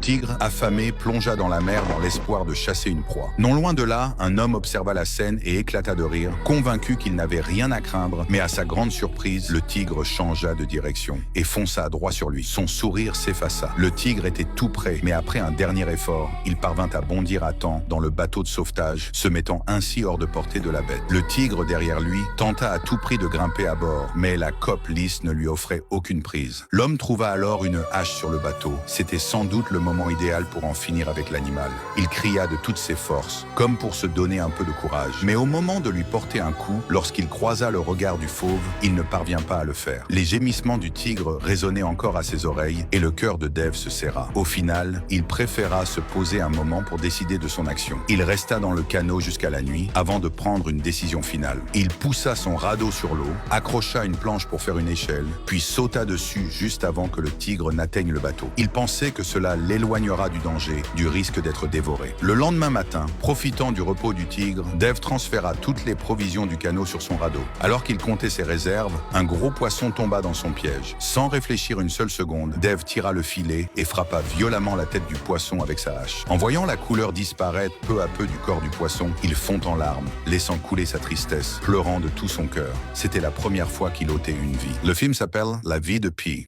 Tigre, affamé, plongea dans la mer dans l'espoir de chasser une proie. Non loin de là, un homme observa la scène et éclata de rire, convaincu qu'il n'avait rien à craindre, mais à sa grande surprise, le tigre changea de direction et fonça droit sur lui. Son sourire s'effaça. Le tigre était tout près, mais après un dernier effort, il parvint à bondir à temps dans le bateau de sauvetage, se mettant ainsi hors de portée de la bête. Le tigre, derrière lui, tenta à tout prix de grimper à bord, mais la cope lisse ne lui offrait aucune prise. L'homme trouva alors une hache sur le bateau. C'était sans doute le moment idéal pour en finir avec l'animal. Il cria de toutes ses forces, comme pour se donner un peu de courage. Mais au moment de lui porter un coup, lorsqu'il croisa le regard du fauve, il ne parvint pas à le faire. Les gémissements du tigre résonnaient encore à ses oreilles et le cœur de Dave se serra. Au final, il préféra se poser un moment pour décider de son action. Il resta dans le canot jusqu'à la nuit avant de prendre une décision finale. Il poussa son radeau sur l'eau, accrocha une planche pour faire une échelle, puis sauta dessus juste avant que le tigre n'atteigne le bateau. Il pensait que cela l'éloignera du danger, du risque d'être dévoré. Le lendemain matin, profitant du repos du tigre, Dave transféra toutes les provisions du canot sur son radeau. Alors qu'il comptait ses réserves, un gros poisson tomba dans son piège. Sans réfléchir une seule seconde, Dave tira le filet et frappa violemment la tête du poisson avec sa hache. En voyant la couleur disparaître peu à peu du corps du poisson, il fond en larmes, laissant couler sa tristesse, pleurant de tout son cœur. C'était la première fois qu'il ôtait une vie. Le film s'appelle La vie de Pi.